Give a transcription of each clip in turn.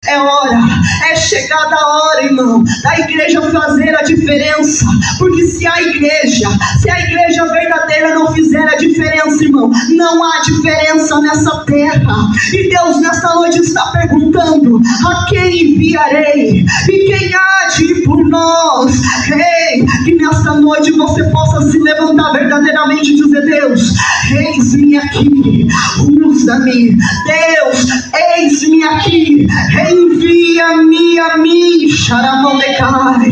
É hora, é chegada a hora, irmão, da igreja fazer a diferença. Porque se a igreja verdadeira não fizer a diferença, irmão, não há diferença nessa terra. E Deus nessa noite está perguntando: a quem enviarei? E quem há de ir por nós? Ei, que nessa noite você possa se levantar verdadeiramente e dizer: Deus, eis-me aqui, usa-me. Deus, eis-me aqui, envia-me a mim. Xaramondecai.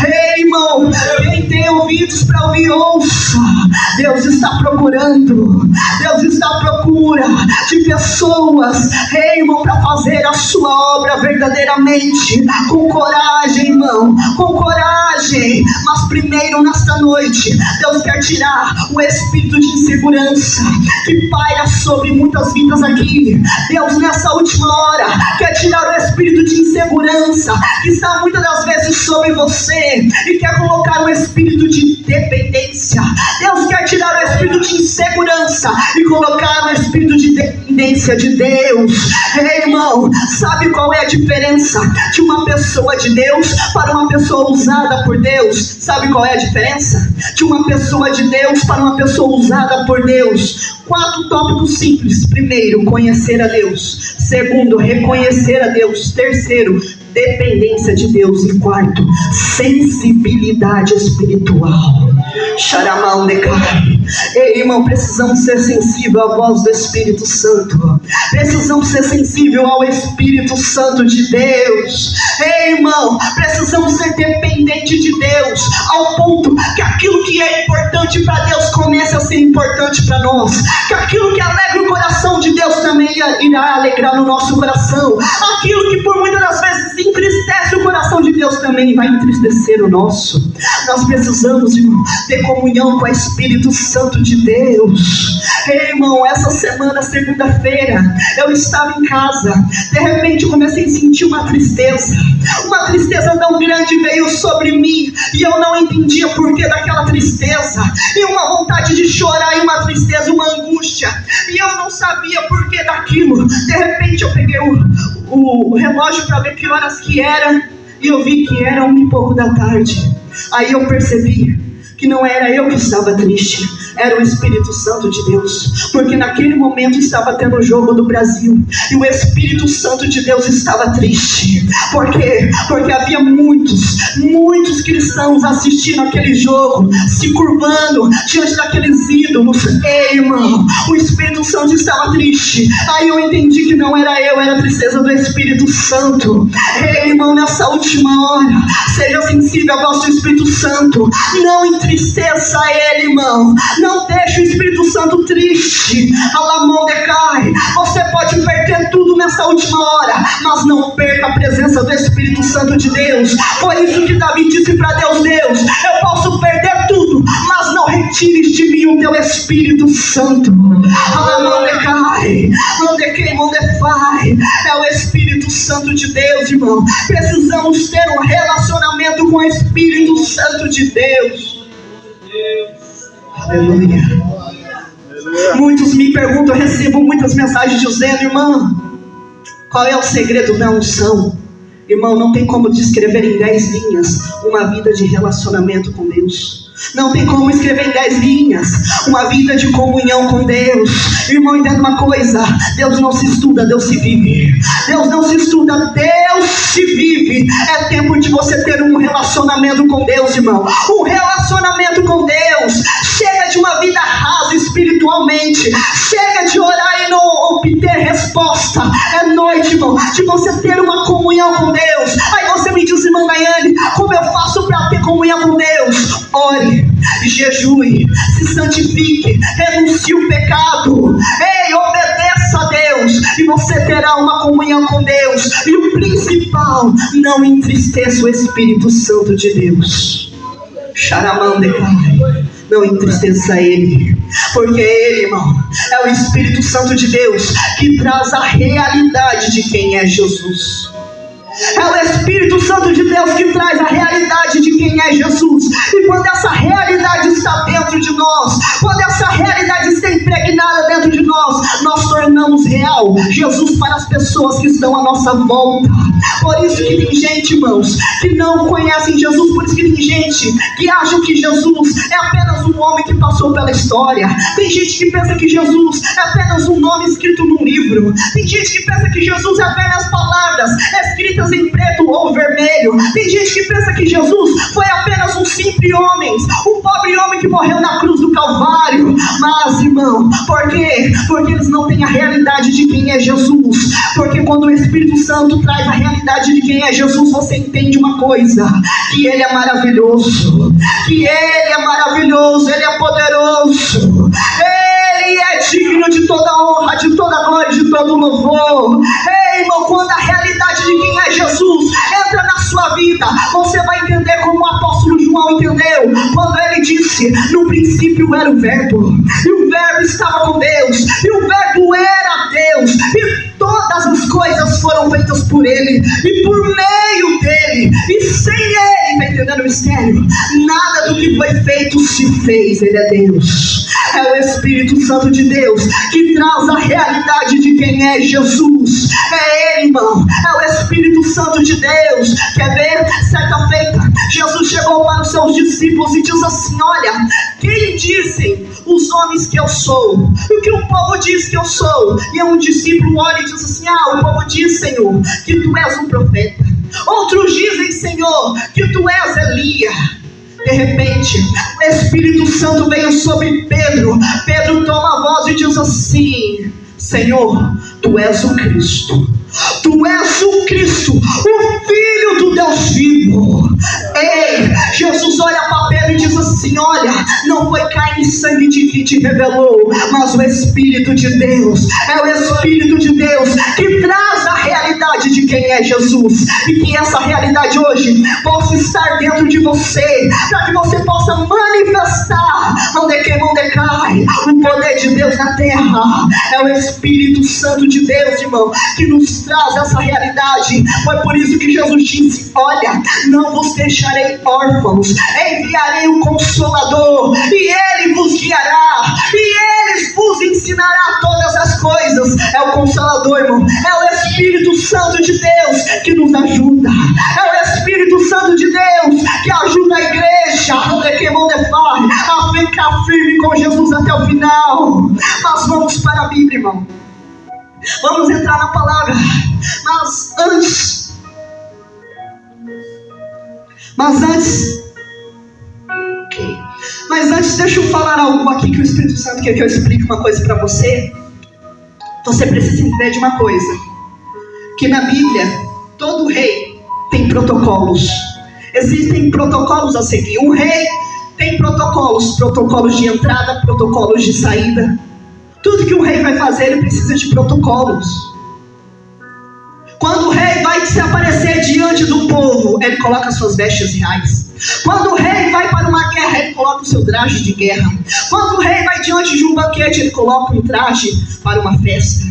Ei, irmão, quem tem ouvidos para ouvir, ouça. Deus está procurando, Deus está à procura de pessoas, ei, irmão, para fazer a sua obra verdadeiramente, com coragem, irmão, com coragem. Mas primeiro nesta noite, Deus quer tirar o espírito de insegurança que paira sobre muitas vidas aqui. Deus nessa última hora quer tirar o espírito de insegurança que está muitas das vezes sobre você e quer colocar um espírito de dependência. Deus quer tirar o espírito de insegurança e colocar o espírito de dependência de Deus. Ei, irmão, sabe qual é a diferença de uma pessoa de Deus para uma pessoa usada por Deus? Sabe qual é a diferença de uma pessoa de Deus para uma pessoa usada por Deus? 4 tópicos simples. Primeiro, conhecer a Deus. Segundo, reconhecer a Deus. Terceiro, dependência de Deus. E quarto, sensibilidade espiritual. Xaramaldecai. Ei, irmão, precisamos ser sensíveis à voz do Espírito Santo. Precisamos ser sensíveis ao Espírito Santo de Deus. Ei, irmão, precisamos ser dependentes de Deus, ao ponto que aquilo que é importante para Deus comece a ser importante para nós. Que aquilo que alegra o coração de Deus também irá alegrar no nosso coração. Aquilo que por muitas das vezes entristece o coração de Deus também vai entristecer o nosso. Nós precisamos, irmão, ter comunhão com o Espírito Santo de Deus. Ei, irmão, essa semana, segunda-feira, eu estava em casa. De repente comecei a sentir uma tristeza tão grande veio sobre mim, e eu não entendia o porquê daquela tristeza, e uma vontade de chorar, e uma tristeza, uma angústia, e eu não sabia porquê daquilo. De repente eu peguei o relógio para ver que horas que era, e eu vi que era 1h pouco da tarde. Aí eu percebi que não era eu que estava triste, era o Espírito Santo de Deus, porque naquele momento estava tendo o jogo do Brasil, e o Espírito Santo de Deus estava triste. Por quê? Porque havia muitos cristãos assistindo aquele jogo, se curvando diante daqueles ídolos. Ei, irmão, o Espírito Santo estava triste. Aí eu entendi que não era eu, era a tristeza do Espírito Santo. Ei, irmão, nessa última hora, seja sensível ao vosso Espírito Santo, não entristeça ele, irmão. Não deixe o Espírito Santo triste. Alamondecai. Você pode perder tudo nessa última hora, mas não perca a presença do Espírito Santo de Deus. Foi isso que Davi disse para Deus: Deus, eu posso perder tudo, mas não retires de mim o teu Espírito Santo. Alamondecai. Mondefai. É o Espírito Santo de Deus, irmão. Precisamos ter um relacionamento com o Espírito Santo de Deus. Aleluia. Muitos me perguntam, eu recebo muitas mensagens dizendo: irmão, qual é o segredo da unção? Irmão, não tem como descrever em 10 linhas uma vida de relacionamento com Deus. Não tem como escrever em 10 linhas uma vida de comunhão com Deus. Irmão, entenda uma coisa: Deus não se estuda, Deus se vive. Deus não se estuda, Deus se vive. É tempo de você ter um relacionamento com Deus, irmão. Um relacionamento com Deus. Chega de uma vida rasa espiritualmente. Chega de orar e não obter resposta. É noite, irmão, de você ter uma comunhão com Deus. Aí você me diz: irmã Daiane, como eu faço para ter comunhão com Deus? Ore, jejue, se santifique, renuncie o pecado. Ei, obedeça a Deus, e você terá uma comunhão com Deus. E o principal, não entristeça o Espírito Santo de Deus. Xaramandecai. Não entristeça ele, porque ele, irmão, é o Espírito Santo de Deus que traz a realidade de quem é Jesus. É o Espírito Santo de Deus que traz a realidade de quem é Jesus. E quando essa realidade está dentro de nós, quando essa realidade está impregnada dentro de nós, nós tornamos real Jesus para as pessoas que estão à nossa volta. Por isso que tem gente, irmãos, que não conhecem Jesus. Por isso que tem gente que acha que Jesus é apenas um homem que passou pela história. Tem gente que pensa que Jesus é apenas um nome escrito num livro. Tem gente que pensa que Jesus é apenas palavras escritas em preto ou vermelho. Tem gente que pensa que Jesus foi apenas um simples homem, um pobre homem que morreu na cruz do Calvário. Mas, irmão, por quê? Porque eles não têm a realidade de quem é Jesus. Porque quando o Espírito Santo traz a realidade de quem é Jesus, você entende uma coisa: que Ele é maravilhoso, que Ele é maravilhoso, Ele é poderoso, Ele é digno de toda honra, de toda glória, de todo louvor. Ei, irmão, quando a realidade de quem é Jesus entra na sua vida, você vai entender como o apóstolo João entendeu, quando ele disse: no princípio era o verbo, e o verbo estava com Deus, e o verbo era Deus, e todas as coisas foram feitas por Ele, e por meio dEle, e sem Ele, está entendendo o mistério? Nada do que foi feito se fez. Ele é Deus, é o Espírito Santo de Deus que traz a realidade de quem é Jesus. É Ele, irmão, é o Espírito Santo de Deus. Quer ver? Certa feita, Jesus chegou para os seus discípulos e diz assim: olha, quem dizem os homens que eu sou? O que o povo diz que eu sou? E um discípulo olha e diz assim: ah, o povo diz, Senhor, que tu és um profeta. Outros dizem, Senhor, que tu és Elias. De repente, o Espírito Santo veio sobre Pedro. Pedro toma a voz e diz assim: Senhor, tu és o Cristo. Tu és o Cristo, o Filho do Deus vivo. Ei, Jesus olha para Pedro e diz assim: olha, não foi carne e sangue que te revelou, mas o Espírito de Deus. É o Espírito de Deus que traz a realidade de quem é Jesus. E que essa realidade hoje possa estar dentro de você, para que você possa manifestar onde cai o poder de Deus na terra. É o Espírito Santo de Deus, irmão, que nos traz essa realidade. Foi por isso que Jesus disse: olha, não vos deixarei órfãos, enviarei o Consolador, e Ele vos guiará, e Ele vos ensinará todas as coisas. É o Consolador, irmão, é o Espírito Santo de Deus que nos ajuda. É o Espírito Santo de Deus que ajuda a igreja a ficar firme com Jesus até o final. Mas vamos para a Bíblia, irmão. Vamos entrar na palavra. Mas antes deixa eu falar algo aqui que o Espírito Santo quer que eu explique uma coisa para você. Você precisa entender de uma coisa: que na Bíblia todo rei tem protocolos. Existem protocolos a seguir. Um rei tem protocolos de entrada, protocolos de saída. Tudo que o rei vai fazer, ele precisa de protocolos. Quando o rei vai se aparecer diante do povo, ele coloca suas vestes reais. Quando o rei vai para uma guerra, ele coloca o seu traje de guerra. Quando o rei vai diante de um banquete, ele coloca um traje para uma festa.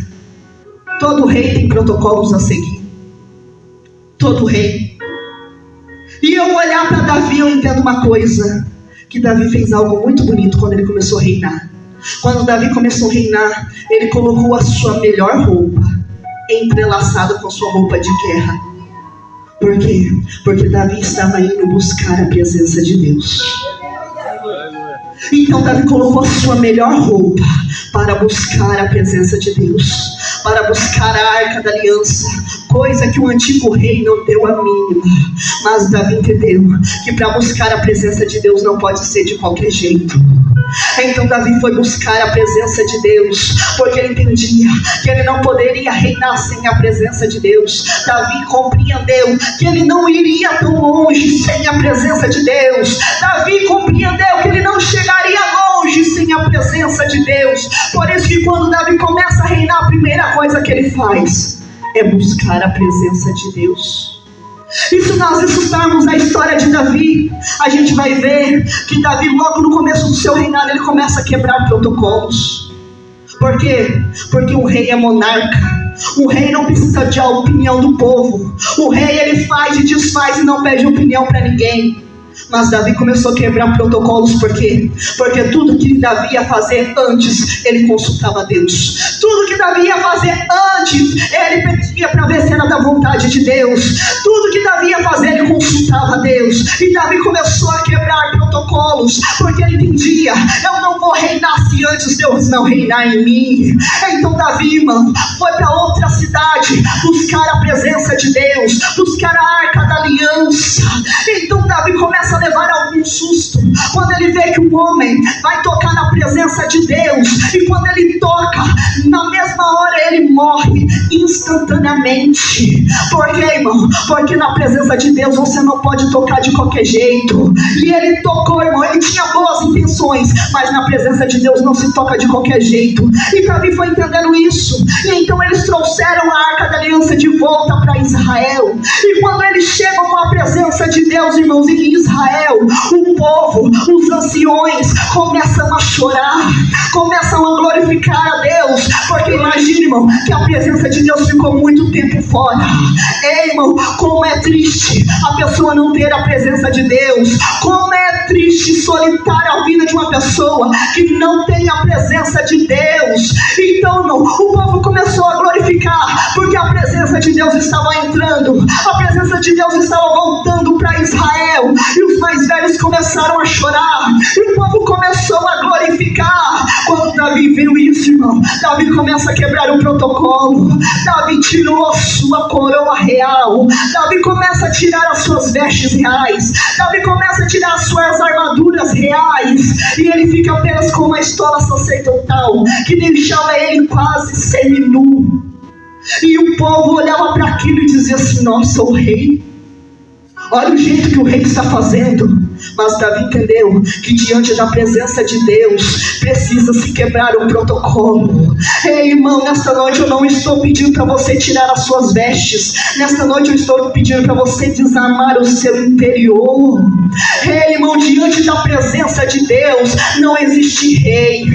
Todo rei tem protocolos a seguir. Todo rei. E eu olhar para Davi, eu entendo uma coisa: que Davi fez algo muito bonito quando ele começou a reinar. Quando Davi começou a reinar, ele colocou a sua melhor roupa entrelaçada com a sua roupa de guerra. Por quê? Porque Davi estava indo buscar a presença de Deus. Então Davi colocou a sua melhor roupa para buscar a presença de Deus, para buscar a arca da aliança, coisa que o antigo rei não deu a mínima. Mas Davi entendeu que para buscar a presença de Deus não pode ser de qualquer jeito. Então Davi foi buscar a presença de Deus, porque ele entendia que ele não poderia reinar sem a presença de Deus. Davi compreendeu que ele não iria tão longe sem a presença de Deus. Davi compreendeu que ele não chegaria longe sem a presença de Deus. Por isso que quando Davi começa a reinar, a primeira coisa que ele faz é buscar a presença de Deus. E se nós estudarmos a história de Davi, a gente vai ver que Davi, logo no começo do seu reinado, ele começa a quebrar protocolos. Por quê? Porque o rei é monarca. O rei não precisa de opinião do povo. O rei, ele faz e desfaz e não pede opinião para ninguém. Mas Davi começou a quebrar protocolos. Por quê? Porque tudo que Davi ia fazer antes, ele consultava Deus. Tudo que Davi ia fazer antes, ele pedia para ver se era era da vontade de Deus. Tudo que Davi ia fazer, ele consultava a Deus. E Davi começou a quebrar protocolos, porque ele entendia: eu não vou reinar se antes Deus não reinar em mim. Então Davi, irmão, foi para outra cidade buscar a presença de Deus, buscar a arca da aliança. Então Davi começa a levar algum susto quando ele vê que um homem vai tocar na presença de Deus, e quando ele toca, na mesma hora ele morre instantaneamente. Por quê, irmão? Porque na presença de Deus você não pode tocar de qualquer jeito. E ele tocou, irmão, ele tinha boas intenções, mas na presença de Deus não se toca de qualquer jeito. E Davi foi entendendo isso, e então eles trouxeram a arca da aliança de volta para Israel. E quando eles chegam com a presença de Deus, irmãos, em Israel, o povo, os anciões começam a chorar, começam a glorificar a Deus, porque imagine, irmão, que a presença de Deus ficou muito tempo fora. Ei, irmão, como é triste a pessoa não ter a presença de Deus. Como é triste e solitária a vida de uma pessoa que não tem a presença de Deus. Então, irmão, o povo começou a glorificar, porque a presença de Deus estava entrando, a presença de Deus estava voltando para Israel, e os mais velhos começaram a chorar, e o povo começou a glorificar. Quando Davi viu isso, irmão, Davi começa a quebrar o protocolo. Davi tirou a sua coroa real, Davi começa a tirar as suas vestes reais, Davi começa a tirar as suas armaduras reais, e ele fica apenas com uma estola sacerdotal que deixava ele quase seminu. E o povo olhava para aquilo e dizia assim: nossa, o rei, olha o jeito que o rei está fazendo. Mas Davi entendeu que diante da presença de Deus precisa se quebrar o protocolo. Ei, irmão, nesta noite eu não estou pedindo para você tirar as suas vestes. Nesta noite eu estou pedindo para você desarmar o seu interior. Ei, irmão, diante da presença de Deus não existe rei,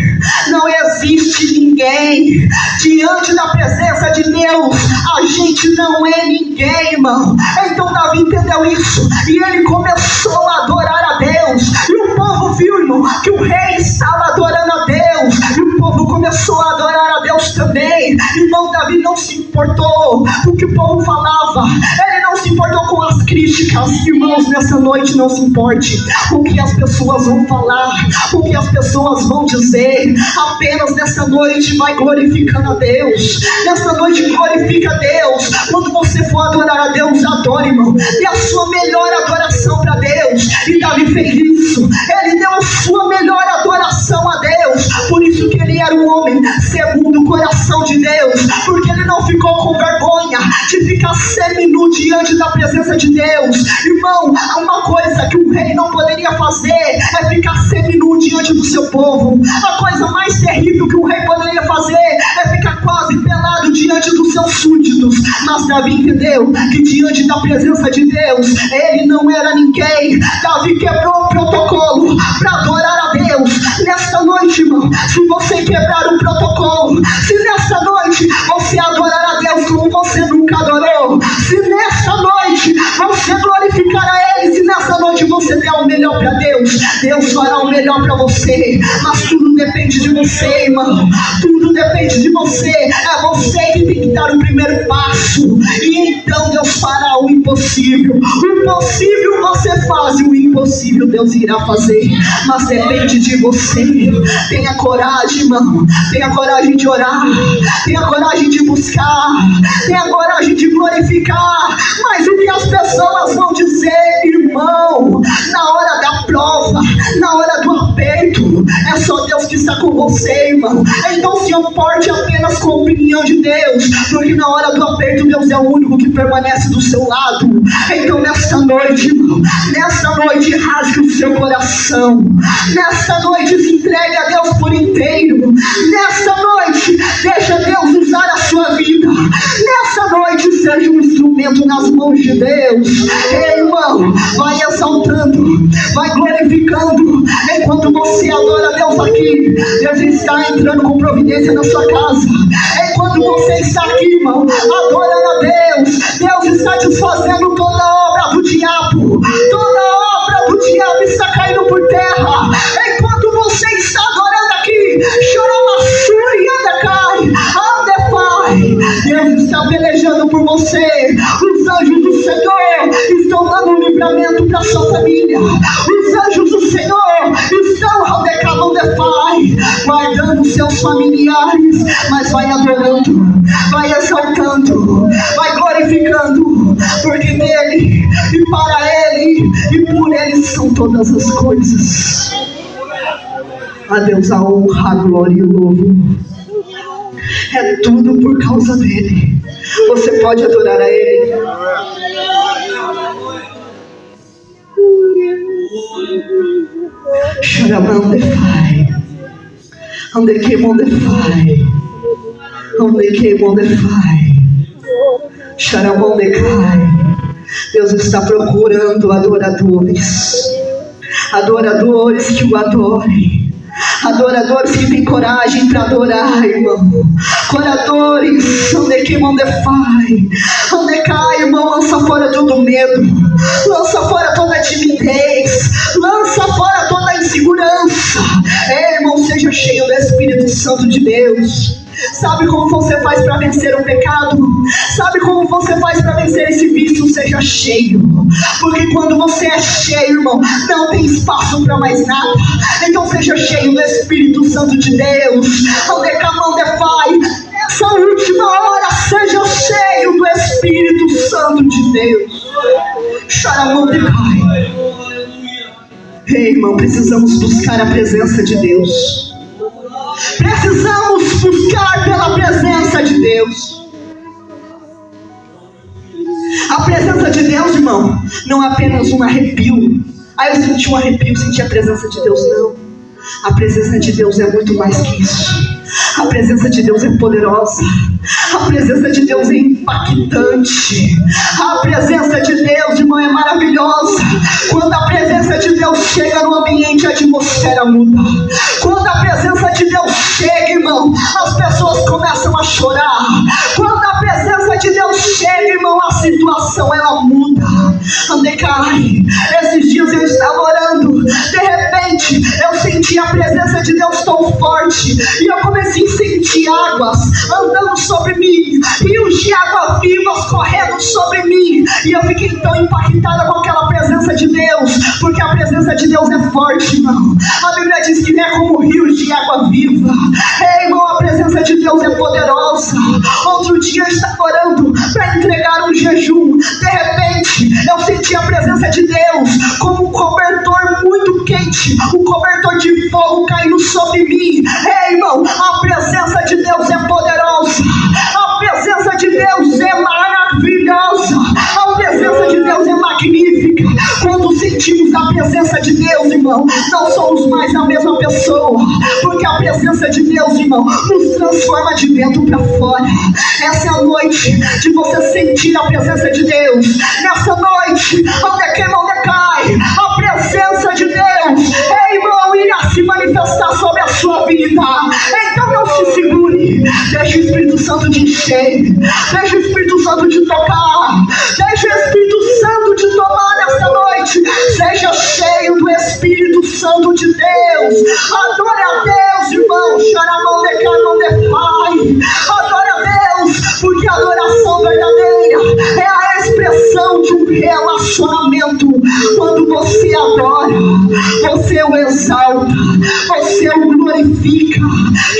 não existe ninguém. Diante da presença de Deus a gente não é ninguém, irmão. Então Davi entendeu isso, e ele começou a adorar a Deus. E o povo viu, irmão, que o rei estava adorando a Deus, e o povo começou a adorar a Deus também. Irmão, Davi não se importou com o que o povo falava, ele não se importou com as críticas. Irmãos, nessa noite não se importe com o que as pessoas vão falar, com o que as pessoas vão dizer. Apenas nessa noite vai glorificando a Deus. Nessa noite glorifica a Deus. Quando você for adorar a Deus, adore, irmão, dê a sua melhor adoração para Deus. E Davi fez isso, ele deu a sua melhor adoração a Deus. Por isso que ele era um homem segundo o coração de Deus, porque ele não ficou com vergonha de ficar seminu diante da presença de Deus. Irmão, uma coisa que o rei não poderia fazer é ficar seminu diante do seu povo. A coisa mais terrível que um rei poderia fazer é ficar quase pelado diante dos seus súditos. Mas Davi entendeu que diante da presença de Deus ele não era ninguém. Davi quebrou o protocolo para adorar a Deus. Nesta noite, irmão, se você quebrar o protocolo, se nesta noite você adorar a Deus como você nunca adorou, se nesta noite você glorificar a Ele, se nesta noite você der o melhor para Deus, Deus fará o melhor para você. Mas tudo depende de você, irmão, tudo depende de você. É você que tem que dar o primeiro passo, e então Deus fará o impossível. O possível você faz, e o impossível Deus irá fazer. Mas depende de você. Tenha coragem, irmão, tenha coragem de orar, tenha coragem de buscar, tenha coragem de glorificar. Mas o que as pessoas vão dizer, irmão, na hora da prova, na hora do aperto, é só Deus que está com você, irmão. Então se importe apenas com a opinião de Deus, porque na hora do aperto Deus é o único que permanece do seu lado. Então nesta noite, irmão, nesta noite rasgue o seu coração. Nesta noite se entregue a Deus por inteiro. Nesta noite deixa Deus usar a sua vida. Nessa noite seja um instrumento nas mãos de Deus. Ei, irmão, vai exaltando, vai glorificando. Enquanto você adora a Deus aqui, Deus está entrando com providência na sua casa. Enquanto você está aqui, irmão, adorando a Deus, Deus está desfazendo toda a obra do diabo. Toda a obra do diabo está caindo por terra. Enquanto você está adorando aqui, Deus está está pelejando por você. Os anjos do Senhor estão dando livramento para sua família. Os anjos do Senhor estão guardando seus familiares, mas vai adorando, vai exaltando, vai glorificando, porque dele e para ele e por ele são todas as coisas. A Deus a honra, a glória e o louvor. É tudo por causa dele. Você pode adorar a ele. Choramandefai, Andekemondefai, Andekemondefai, Choramandecai. Deus está procurando adoradores, adoradores que o adorem, adoradores que têm coragem para adorar, irmão. Adoradores, Andekemondefai, Andecai, irmão, lança fora todo medo, lança fora toda timidez, lança fora toda insegurança. Irmão, seja cheio do Espírito Santo de Deus. Sabe como você faz para vencer o pecado? Sabe como você faz para vencer esse vício? Seja cheio. Porque quando você é cheio, irmão, não tem espaço para mais nada. Então seja cheio do Espírito Santo de Deus. Essa última hora, seja cheio do Espírito Santo de Deus. Ei, irmão, precisamos buscar a presença de Deus. Precisamos buscar pela presença de Deus. A presença de Deus, irmão, não é apenas um arrepio. Eu senti um arrepio, senti a presença de Deus. Não. A presença de Deus é muito mais que isso. A presença de Deus é poderosa. A presença de Deus é impactante. A presença de Deus, irmão, é maravilhosa. Quando a presença de Deus chega no ambiente, a atmosfera muda. Quando a presença de Deus chega, irmão, as pessoas começam a chorar. Quando a presença de Deus chega, irmão, a situação ela muda. Andecai, esses dias eu estava orando, de repente eu senti a presença de Deus tão forte, e eu comecei a sentir águas andando sobre mim, rios de água vivas correndo sobre mim, e eu fiquei tão impactada com aquela presença de Deus, porque a presença de Deus é forte, irmão. A Bíblia diz que é como rios de água viva. Irmão, a presença de Deus é poderosa. Outro dia eu estava orando para entregar um jejum, de repente eu senti a presença de Deus como um cobertor muito quente, um cobertor de fogo caindo sobre mim. Irmão, a presença de Deus é poderosa. A presença de Deus é maravilhosa. A presença de Deus é magnífica. Quando sentimos a presença de Deus, irmão, não somos mais a mesma pessoa, porque a presença de Deus, irmão, nos transforma de dentro para fora. Essa é a noite de você sentir a presença de Deus. Nessa noite, onde cai a presença de Deus, irmão, irá se manifestar sobre a sua vida. Então não se segure, deixa o Espírito Santo te encher, deixa o Espírito Santo te tocar, deixa o Espírito Santo te tomar nessa noite. Seja cheio do Espírito Santo de Deus. Adore a Deus, irmão. Adore a Deus, porque a adoração verdadeira é a expressão de um relacionamento. Quando você adora, você o exalta, você o glorifica.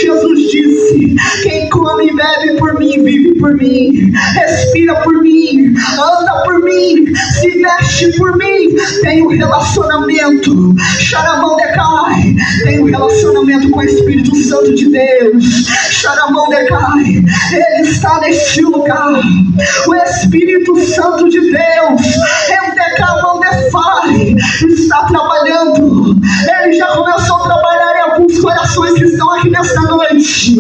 Jesus disse: quem come e bebe por mim, vive por mim, respira por mim, anda por mim, se veste por mim, tem um relacionamento. Charamandecai, tem um relacionamento com o Espírito Santo de Deus. Charamandecai, ele está neste lugar. O Espírito Santo de Deus, está trabalhando. Ele já começou a trabalhar em alguns corações que estão aqui nesta noite.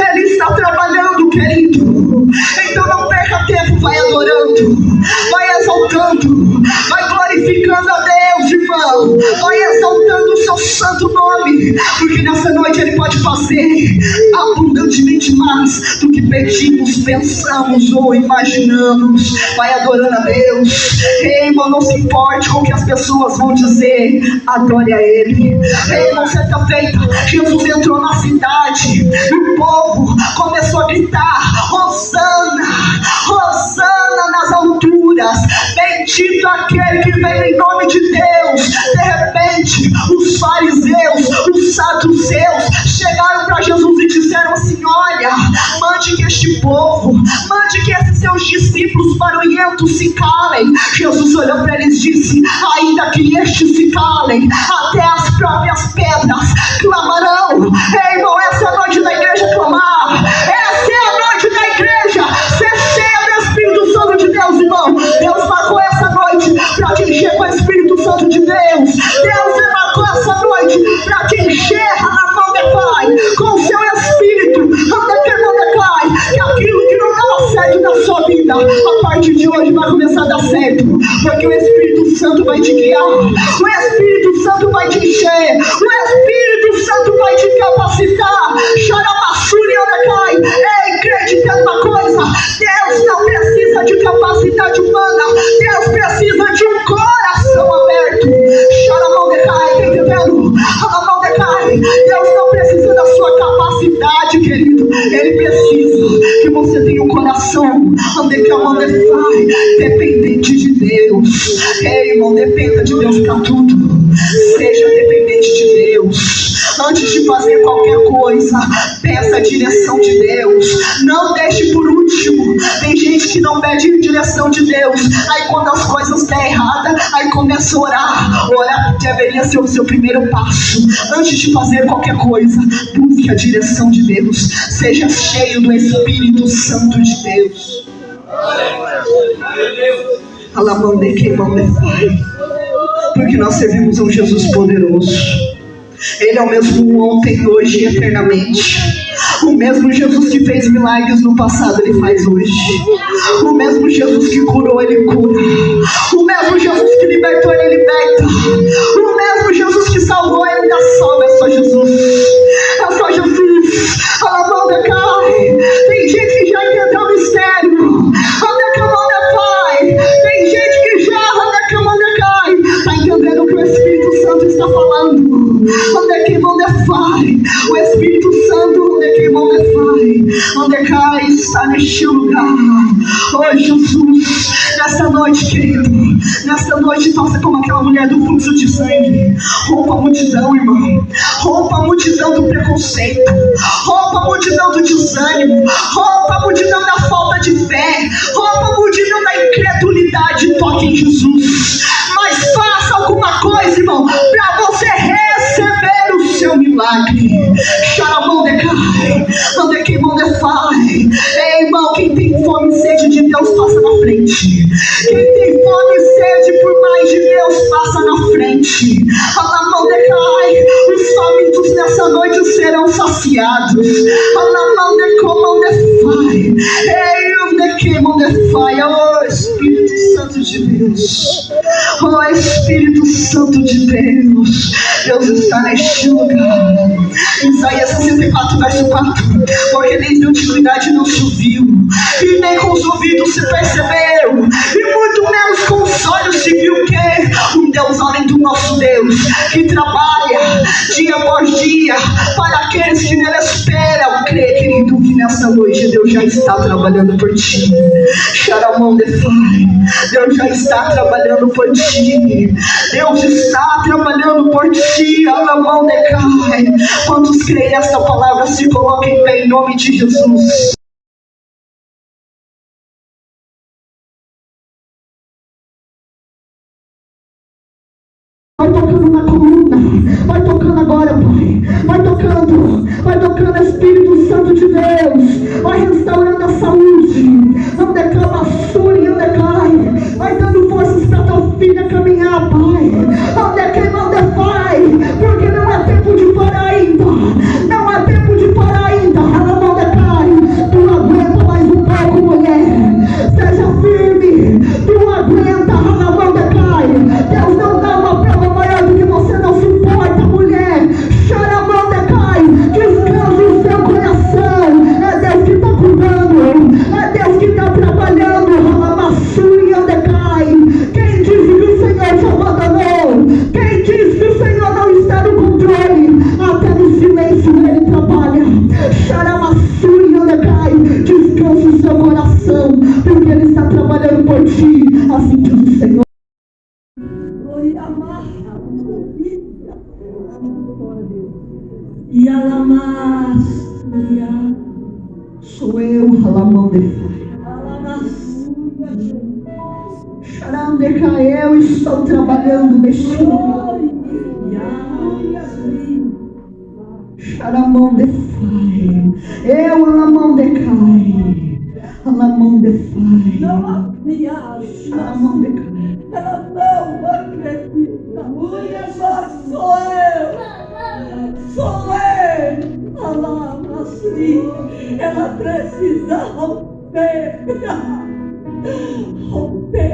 Ele está trabalhando, querido. Então não perca tempo, vai adorando, vai exaltando, vai glorificando a Deus, irmão. Vai exaltando o seu santo nome. Ele, porque nessa noite Ele pode fazer abundantemente mais do que pedimos, pensamos ou imaginamos. Vai adorando a Deus. Ei, irmão, não se importe com o que as pessoas vão dizer, adore a Ele. Ei, irmão, certa feita, Jesus entrou na cidade e o povo começou a gritar: Hosana, Hosana nas alturas, bendito aquele que vem em nome de Deus. De repente, os fariseus, os saduceus chegaram para Jesus e disseram assim: olha, mande que este povo, mande que esses seus discípulos barulhentos se calem. Jesus olhou para eles e disse: ainda que estes se calem, até as próprias pedras clamarão. Ei, irmão, essa é a noite da igreja clamar. Essa é a noite da igreja ser cheia do Espírito Santo de Deus, irmão. Deus marcou essa noite para te encher com o Espírito Santo de Deus. Deus marcou essa noite para te encher na mão de Pai com o seu Espírito. Que aquilo que não dava certo na sua vida, a partir de hoje vai começar a dar certo, porque o Espírito Santo vai te guiar, o Espírito Santo vai te encher, o Espírito Santo vai te capacitar. Charabassuri, Orecai. Ei, crente, tem uma coisa: Deus não precisa de capacidade humana, Deus precisa de um coração aberto. Charamondecai, tá entendendo? Charamondecai. Deus não precisa da sua capacidade, querido. Ele precisa que você tenha um coração dependente de Deus. Ei, irmão, dependa de Deus para tudo. Seja dependente de Deus. Antes de fazer qualquer coisa, peça a direção de Deus. Não deixe por último. Tem gente que não pede direção de Deus, aí quando as coisas estão erradas, aí começa a orar. Orar deveria ser o seu primeiro passo. Antes de fazer qualquer coisa, busque a direção de Deus. Seja cheio do Espírito Santo de Deus. Porque nós servimos a um Jesus poderoso. Ele é o mesmo ontem, hoje e eternamente. O mesmo Jesus que fez milagres no passado, Ele faz hoje. O mesmo Jesus que curou, Ele cura. O mesmo Jesus que libertou, Ele liberta. O mesmo Jesus que salvou, Ele ainda salva. É só Jesus. É só Jesus. A mão da cai. Tem gente que já entendeu o mistério. Onde é que a mão da Pai? Tem gente que já, onde é que a mão da cai? Está entendendo o que o Espírito Santo está falando? Onde é que a mão da Pai? O Espírito Santo, onde é que a mão da Pai? Onde cai está neste lugar. Oh Jesus, nessa noite, querido, nessa noite faça como aquela mulher do fluxo de sangue. Rompa a multidão, irmão. Rompa a multidão do preconceito. Rompa a multidão do desânimo. Rompa a multidão da falta de fé. Rompa a multidão da incredulidade. Toque em Jesus. Mas faça alguma coisa, irmão, para você receber o seu milagre. Charamondecai, andekimondefai. Ei, irmão, quem tem fome e sede de Deus, passa na frente. Quem tem fome e sede por mais de Deus, passa na frente. Alamondecai, os famintos nessa noite serão saciados. Alamondecomondefai. Ei, andekimondefai. Oh, Espírito Santo de Deus. Oh, Espírito Santo de Deus. Deus está neste lugar. Isaías 64, verso 4. Porque desde a antiguidade não se ouviu, e nem com os ouvidos se percebeu, e muito menos com os olhos se viu que um Deus além do nosso Deus, que trabalha dia após dia para aqueles que nele esperam. Crê, querido, que nessa noite Deus já está trabalhando por ti. Deus já está trabalhando por ti. Deus está trabalhando por ti. Quantos creem nesta palavra, se coloquem bem em nome de Jesus. Vai tocando na coluna, vai tocando agora, Pai. Vai tocando Espírito Santo de Deus. Vai restaurando a saúde. Vai dando forças para tua filha caminhar, Pai. Porque não é tempo de parar ainda. Não é tempo de parar ainda. Tu aguenta mais um pouco, mulher. Seja firme. Tu aguenta. Deus não dá uma prova maior do que você não suporta, mulher. Chora trabalhando por ti. Assim diz o Senhor. E sou eu, Alamão de Xarandeca, eu estou trabalhando neste lugar. Xaramão de Fai, eu, Alamão de Cai, Alamão de Fai, Xaramão de Cai. Ela não acredita, mas sou eu, assim, ela precisa romper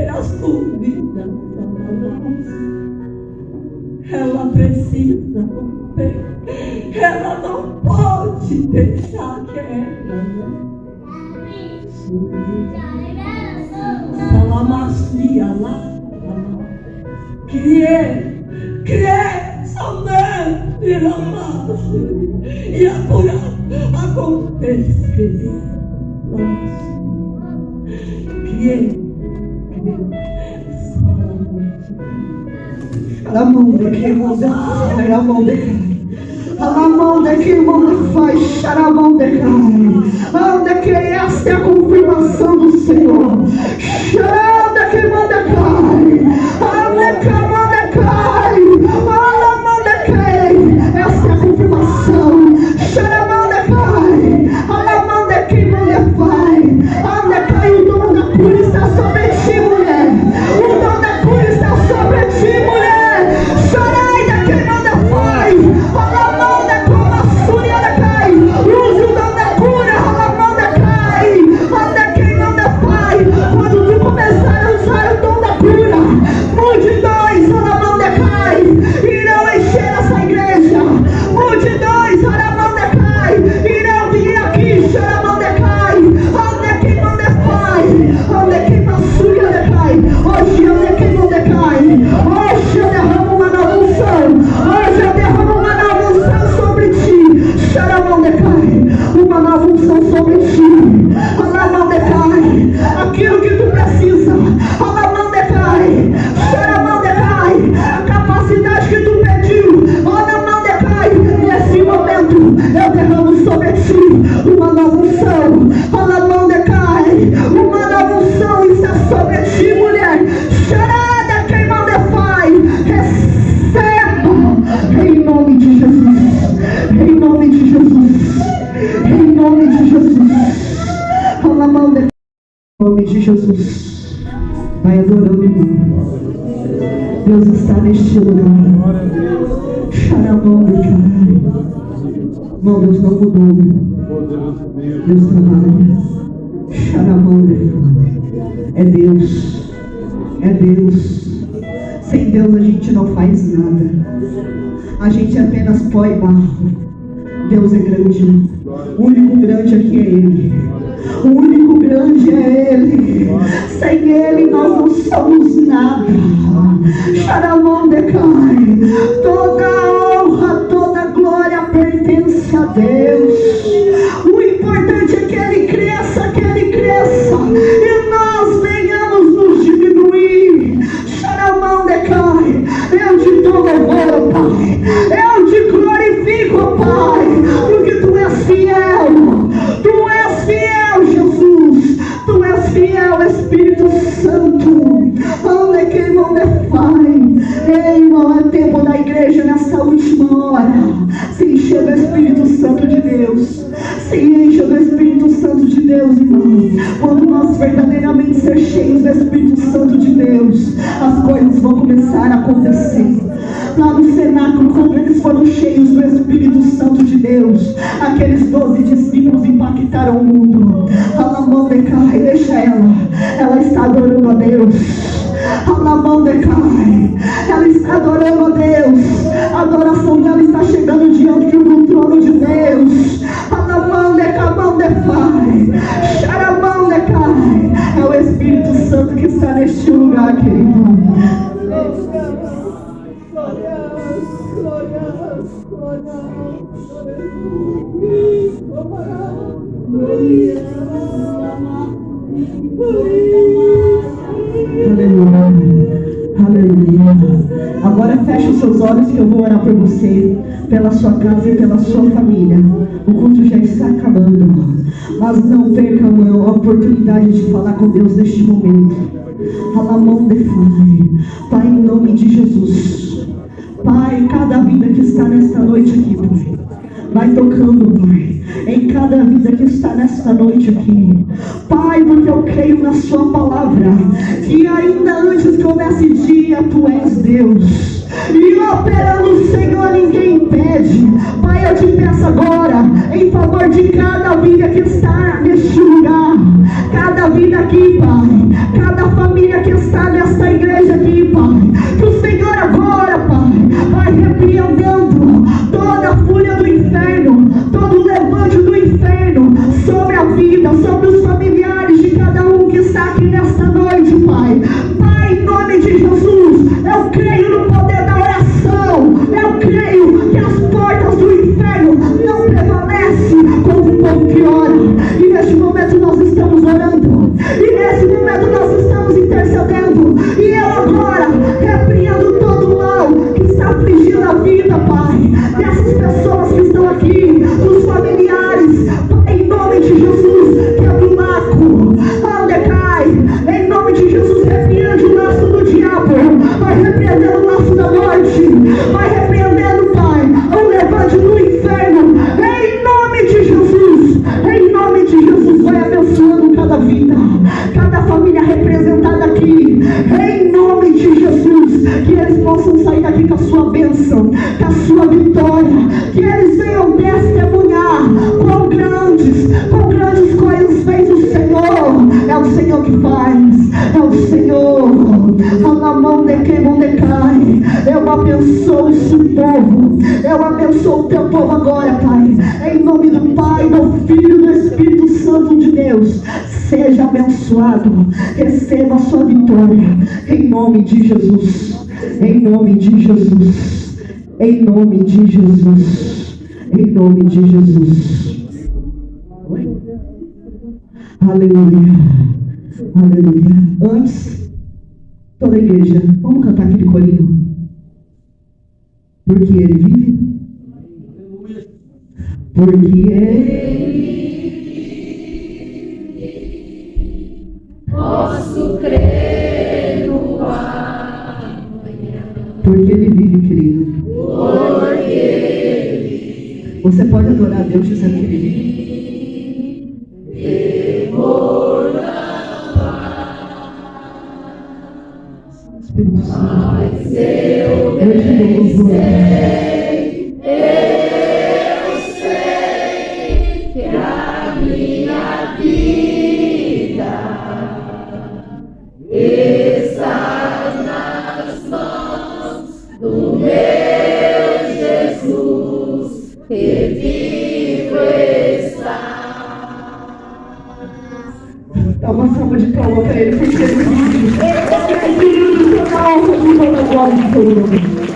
a sua vida, ela precisa romper, ela não pode deixar que ela criei somente la massa e agora acontece criei a mão de quem manda faz, a mão de quem manda faz, a mão de quem anda que esta é a confirmação do Senhor. Anda que manda cai, anda que manda cai, manda quem, esta é a confirmação. Manda cai, manda quem manda faz, anda cai, o dono da cura está sobre ti, mulher. O dono da cura está sobre ti, mulher. Chorai da quem manda faz, manda como a súria cai. Use o dono da cura, manda cai, anda quem manda faz. Quando tu começar a usar o dom da cura, multidões, manda cai, irão encher essa igreja. Multidões, manda cai, irão vir aqui, manda cai, anda quem manda faz, anda quem massúria cai. Hoje anda quem manda cai, hoje eu derramo uma nova unção, hoje eu derramo uma nova unção sobre ti. Manda cai, uma nova unção sobre ti. Manda cai, aquilo que tu precisa. Manda cai, manda cai, a capacidade que tu pediu. Manda cai, nesse momento eu derramo sobre ti uma nova unção. Manda cai, uma nova unção está sobre ti, mulher. Charada quem manda faz, receba em nome de Jesus, em nome de Jesus, em nome de Jesus. Em nome de Jesus. Vai adorando, irmão. Deus está neste lugar. Charamão de cara. Não, Deus não mudou. Deus trabalha. Charamão de cara. É Deus. É Deus. Sem Deus a gente não faz nada. A gente apenas pó e barro. Deus é grande. O único grande aqui é Ele. O único grande é Ele. Sem Ele nós não somos nada. Charamondecai. Toda honra, toda glória pertence a Deus. O importante é que Ele cresça, e nós venhamos nos diminuir. Charamondecai. Eu te dou louvor, Pai. Eu te glorifico, Pai, porque Tu és fiel. Tu és fiel, Jesus. Tu és fiel, Espírito Santo. Ande que não defai. Ei, irmão, é tempo da igreja nessa última hora se encher do Espírito Santo de Deus. Se encha do Espírito Santo de Deus, irmão. Quando nós verdadeiramente ser cheios do Espírito Santo de Deus, as coisas vão começar a acontecer. Lá no cenáculo, quando eles foram cheios do Espírito Santo de Deus, aqueles 12 discípulos impactaram o mundo. A mão decai, deixa ela está adorando a Deus. A mão decai, ela está adorando a Deus. A adoração dela está chegando diante do trono de Deus. A mão decai, charamão decai. É o Espírito Santo que está neste lugar, querido. Glória. Aleluia. Agora feche os seus olhos que eu vou orar por você, pela sua casa e pela sua família. O culto já está acabando, mas não perca a oportunidade de falar com Deus neste momento. Pai, em nome de Jesus, Pai, cada vida que está nesta noite aqui, Pai, vai tocando, Pai, em cada vida que está nesta noite aqui, Pai, porque eu creio na sua palavra, que ainda antes que houvesse dia, Tu és Deus, e operando, Senhor, ninguém impede. Pai, eu te peço agora, em favor de cada vida que está neste lugar, cada vida aqui, Pai, cada família que está nesta igreja aqui, Pai, que o Senhor agora, Pai, vai repreendendo toda a fúria do inferno, todo o levante do inferno sobre a vida, sobre os familiares de cada um que está aqui nesta noite, Pai. Pai, em nome de Jesus, eu creio no poder da oração, eu creio que as portas do inferno não prevalecem contra o povo que ora, e neste momento nós estamos orando, e nesse momento nós estamos intercedendo, e eu agora repreendo todo o mal que está afligindo a vida, Pai, dessas pessoas que estão aqui, dos familiares, Pai, em nome de Jesus, que é do laco, decai, em nome de Jesus, repreende o laço do diabo, vai repreendendo o laço da morte, vai repreendendo, Pai, o levante do inferno, em nome de Jesus, em nome de Jesus, vai abençoando cada vida, cada família representada aqui, em nome de Jesus, que eles possam sair daqui com a sua bênção, com a sua vitória, que eles venham testemunhar quão grandes coisas fez o Senhor. É o Senhor que faz, é o Senhor. A mão de quem não decai. Eu abençoo esse povo, eu abençoo o teu povo agora, Pai, em nome do Pai, do Filho e do Espírito Santo de Deus. Seja abençoado, receba a sua vitória, em nome de Jesus, em nome de Jesus, em nome de Jesus, em nome de Jesus. Aleluia, aleluia. Antes, toda a igreja, vamos cantar aquele corinho. Porque Ele vive, porque Ele posso crer no amanhã. Porque Ele vive, querido. Porque Ele vive. Você pode adorar a Deus dizendo que Ele vive. Espírito Santo, Mas eu sei que a minha vida está nas mãos do meu Jesus, que vivo está. dá uma salva de palmas para Ele, porque Ele vive. Ele é o Senhor, toda a honra e toda a glória de Deus.